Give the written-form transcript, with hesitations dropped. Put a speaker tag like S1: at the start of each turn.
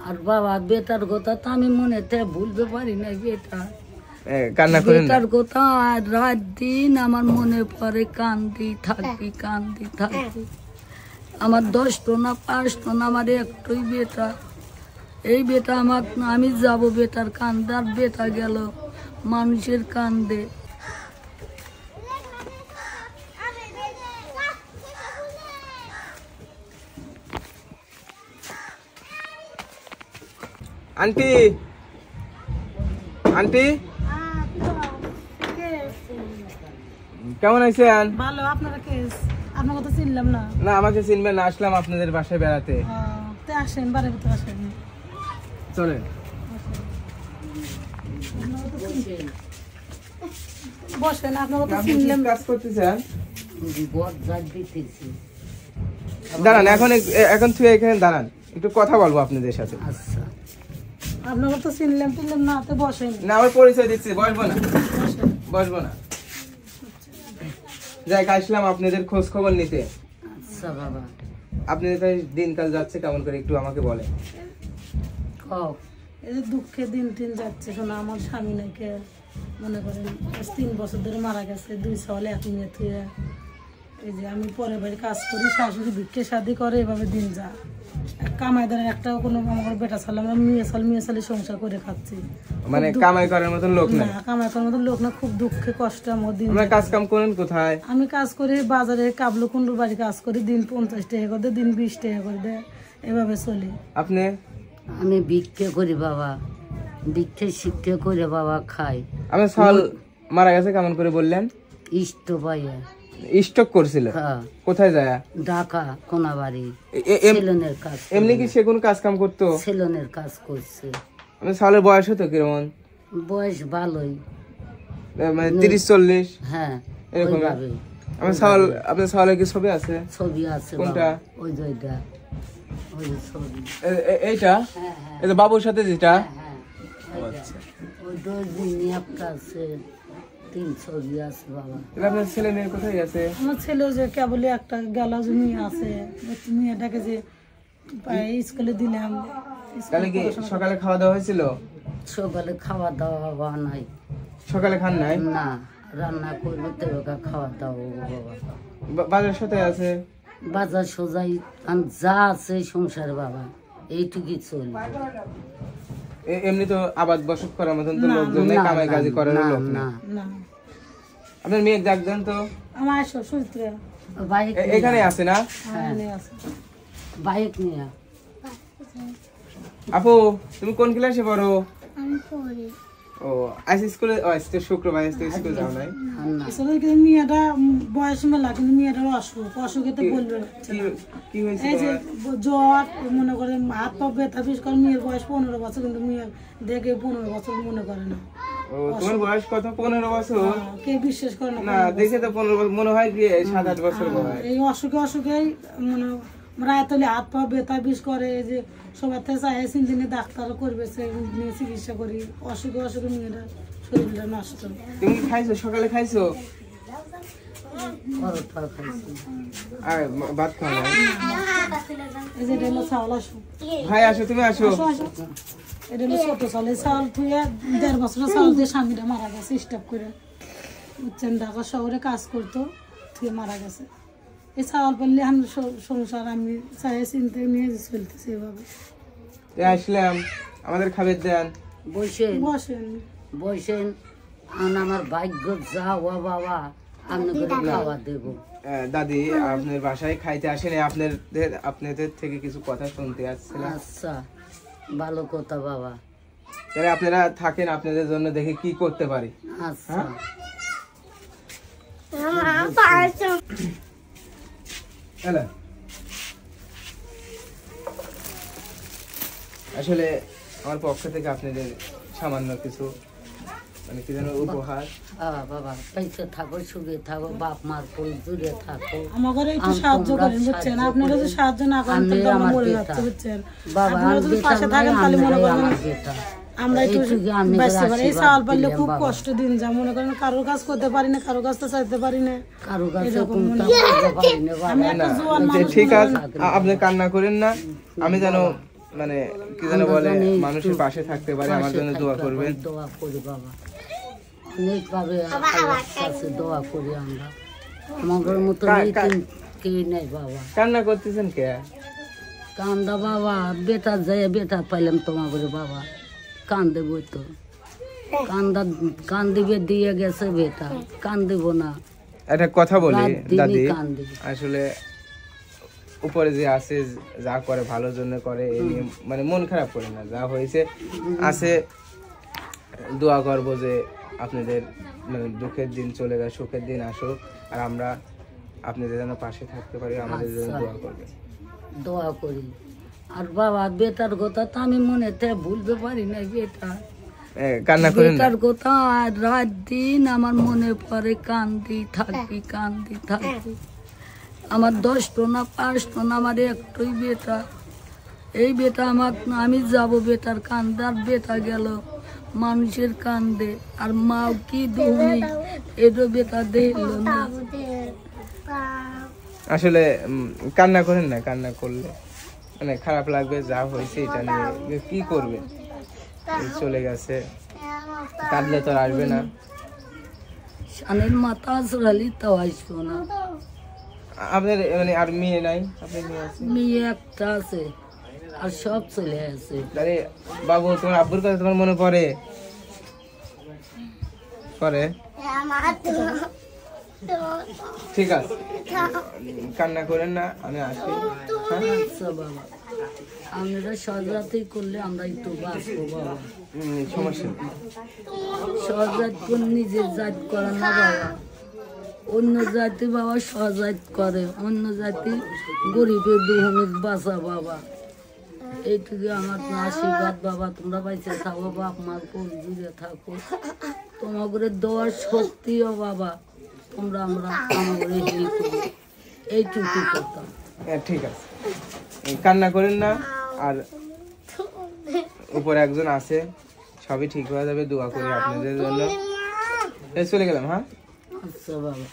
S1: আর বাবা বেটার কথা তো আমি মনেতে ভুলতে পারি না। বেটার কথা রাত দিন আমার মনে পড়ে, কান্দি থাকি। আমার 10টা না 5টা না, আমার একটাই বেটা। এই বেটা আমার, আমি যাব বেটার কান্দে, আর বেটা গেল মানুষের কান্দে।
S2: আন্টি আন্টি কেমন আছেন?
S3: ভালো। আপনারা কে? আপনার কথা চিনলাম না।
S2: না, আমাকে চিনবেন না, আসলাম আপনাদের বাসায় বেড়াতে।
S3: তো আসেন, বাড়ির ভিতরে আসেন,
S2: চলেন।
S3: বসেন। আপনার কথা চিনলাম।
S2: কাজ করতেছেন? দাঁড়ান, এখন তুই এখানে দাঁড়ান, একটু কথা বলবো আপনাদের সাথে।
S1: আচ্ছা,
S3: আপনার কথা চিনলাম না, তো বসেন।
S2: না, আমার পরিচয় দিচ্ছি, বসবো না। যাই, আসলাম আপনাদের খোঁজ খবর নিতে।
S1: আচ্ছা বাবা,
S2: আপনাদের দিনকাল যাচ্ছে কেমন করে একটু আমাকে বলেন।
S3: এই যে দুঃখে দিন যাচ্ছে। শোনা, আমার স্বামী নাকি মনে করেন 3 বছর ধরে মারা গেছে, 2 ছেলে 1 মেয়ে থুয়ে। এই যে আমি পরের বাড়ি কাজ করি, শাশুড়ি ভিক্ষে শাদি করে, এভাবে দিন যা। কামাই দেন একটা কোনো আমার বেটা ছেলে, আমরা মেয়ে ছেলে সংসার করে খাচ্ছি।
S2: মানে কামাই করার মতন লোক না?
S3: কামাই করার মতন লোক না, খুব দুঃখে কষ্ট আমার দিন।
S2: কাজ কাম করেন কোথায়? আমি
S3: কাজ করি বাজারে, কাবলু কুন্ডুর বাড়ি কাজ করি। দিন 50 টাকা করে দেয়, দিন 20 টাকা করে দেয়, এভাবে চলি।
S2: আপনি?
S1: আমি ভিক্ষে করি বাবা, শিক্ষা করে বাবা খাই।
S2: আমার সাল মারা গেছে কেমন করে বললেন? স্টক করছিল? কোথায় যায়?
S1: ঢাকা কোনাবাড়ি, সেলুনের কাজ।
S2: এমনি কি সে কোন কাজ কাম করতো?
S1: সেলুনের কাজ করছে।
S2: আমার সালের বয়স হতো কিরকম?
S1: বয়স ভালোই,
S2: মানে 30-40?
S1: হ্যাঁ
S2: এরকম। আমার সাল, আপনার সালের কি ছবি আছে?
S1: ছবি আছে।
S2: কোনটা?
S1: ওই যে ওইটা, ওই ছবি।
S2: এইটা? এটা বাবুর সাথে যেটা?
S1: আচ্ছা, ওই দুই একটা আছে, 3 ছবি আছে বাবা।
S2: আপনার ছেলে মেয়ে কোথায় গেছে?
S3: আমার ছেলে যে কেবলই একটা গেলা জমি আছে, মেয়েটাকে যে স্কুলে দিলাম।
S2: তাহলে কি সকালে খাওয়া দাওয়া হয়েছিল?
S1: সকালে খাওয়া দাওয়া নাই।
S2: সকালে খান নাই?
S1: না, রান্না করবো তো খাওয়া দাওয়া বাবা।
S2: বাজার সাথে আছে?
S1: বাজার সোজাই যা আছে সংসার বাবা, এইটুকুই চলবে।
S2: এমনি তো আবাদ বসত করার মতন তো লোকজন নেই, কামাই কাজী করার লোক না। আপনার মেয়ে ডাকবেন তো?
S3: আমার শ্বশুর
S2: এখানে আছে না?
S1: বাইক নিয়ে।
S2: আপু, তুমি কোন ক্লাসে পড়ো? ও, আজ স্কুলে, আজকে শুক্রবার, আজকে স্কুল যাও নাই?
S3: মেয়েটা বয়স মেলা, কিন্তু মেয়েটার অসুখেতে বলবে।
S2: কি হয়েছে?
S3: এই যে জ্বর, মনে করে হাত পা ব্যথা, বিশেষ করে মেয়ের বয়স 15 বছর, কিন্তু মেয়ের দেখে 15 বছর মনে করে না।
S2: ও, তোমার বয়স কত? 15 বছর?
S3: কে বিশ্বাস করে না?
S2: দেখে তো 15 বছর মনে হয়, কি 7-8 বছর বয়স।
S3: এই অসুখেই মানে রায়তলে হাত পা ব্যথা বিষ করে। এই যে সবার থেকে চাই দিনে ডাক্তার করবে, নিয়ে চিকিৎসা করি। অসুখে মেয়েটা শরীরটা নষ্ট।
S2: তুমি খাইছো? সকালে খাইছো? আর ভাত খাও না?
S3: এই যে এটা হলো চাউল। আসো
S2: ভাই, আসো, তুমি আসো।
S3: এটা হলো ছোট চাউল। এই চাউল থুয়ে 1.5 বছরের চাউল দিয়ে স্বামীটা মারা গেছে স্টপ করে। বুঝছেন, ঢাকা শহরে কাজ করতো, থুয়ে মারা গেছে। এই চাউল পেলে সংসার আমি চাই চিনতে নিয়ে চলতেছি এভাবে।
S2: আসলাম, আমাদের খাবার দেন।
S1: বসেন। আমার ভাগ্য যা ও বাবা, আমি খাওয়া দেব।
S2: দাদি, আপনার বাসায় খাইতে আসেনি, আপনাদের থেকে কিছু কথা শুনতে আসছিলাম।
S1: আচ্ছা, ভালো কথা বাবা।
S2: তাহলে আপনারা থাকেন, আপনাদের জন্য দেখে কি করতে পারি।
S1: আচ্ছা।
S2: আসলে আমার পক্ষ থেকে আপনাদের সামান্য কিছু, মানে কি যেন, উপহার।
S1: বাবা, পয়সা থাকো, সুখে থাকো, বাপ মার ফুল দূরে থাকো।
S3: আমাকে একটু সাহায্য করেন, বুঝছেন? আপনারা যদি সাহায্য না করেন তো আমরা মরে যাচ্ছি, বুঝছেন?
S1: বাবা,
S3: আপনারা যদি পাশে থাকেন তাহলে মনে করেন আমরা একটু বাঁচতে পারি। এই চাল পারলে খুব কষ্ট দিন যা, মনে করেন কারোর কাজ করতে পারি না, কারোর কাজ তো চাইতে পারি না,
S1: কারো কাছে
S2: ঠিক আছে, আপনি কান্না করেন না। আমি যেন মানে কি যেন বলে মানুষের পাশে থাকতে পারে, আমার জন্য দোয়া করবেন।
S1: দোয়া করি বাবা, অনেকভাবে আল্লাহর কাছে দোয়া করি আমরা। আমাদের মতো কেউ নেই বাবা।
S2: কান্না করতেছেন কে?
S1: কান্দা বাবা, বেটা যায় বেটা পাইলাম তোমাদের বাবা, কান্দে বই তো কান্দিবে দিয়ে গেছে বেটা, কান্দিব না।
S2: একটা কথা বলি দাদি,
S1: কান্দি
S2: আসলে উপরে যে আছে যা করে ভালোর জন্য করে, এই নিয়ে মানে মন খারাপ করে না, যা হয়েছে আছে। দোয়া করবো যে আপনাদের মানে দুঃখের দিন চলে যায়, সুখের দিন আসুক, আর আমরা আপনাদের যেন পাশে থাকতে পারি, আমাদের জন্য দোয়া করবেন।
S1: দোয়া করি। আর বাবা বেটার কথা তো আমি মনেতে ভুলতে পারি না, বেটা
S2: কান্না করেন না।
S1: বেটার কথা আর রাত দিন আমার মনে পড়ে, কান্দি থাকি কান্দি থাকি। আমার 10টো না 5টো না, আমার একটাই বেটা। এই বেটা আমার, আমি যাব বেটার কান্দে, আর বেটা গেল মানুষের কান্দে, আর মাও কি দুই এটো বেটা দেখলো না।
S2: আসলে কান্না করেন না, কান্না করলে মানে খারাপ লাগবে, যা হয়েছে এটা নিয়ে কি করবে, চলে গেছে, কাঁদলে তো আর আসবে না।
S1: শানের মাথা আসরালি তাও আসবো না।
S2: আপনার মানে আর মেয়ে নাই? আপনার মেয়ে আছে?
S1: মেয়ে একটা আছে, আর সব চলে আছে।
S2: আরে বাবু, তোমার আব্বুর কথা তোমার মনে পড়ে? পরে ঠিক আছে, কান্না করেন না, আমি আসি।
S1: আচ্ছা বাবা, আমরা সহজাতেই করলে আমরা একটু বাঁচবো বাবা।
S2: সমস্যা নেই।
S1: সহজাত করে নিজের জাত করে না বাবা, অন্য জাতি বাবা সহজাত করে, অন্য জাতি গরিবের দুহমিক বাঁচা বাবা। এইটুকু আমার আশীর্বাদ বাবা, তোমরা বাইচে থাকো, বাপ মার কোল জুড়ে থাকো, তোমাদের দোয়ার সত্যিও বাবা, তোমরা আমরা আমাদের হেল্প করি, এইটুকু করতাম।
S2: ঠিক আছে, কান্না করেন না, আর উপরে একজন আছে, সবই ঠিক হয়ে যাবে, দোয়া করি আপনাদের জন্য। চলে গেলাম। হ্যাঁ
S1: আচ্ছা বাবা।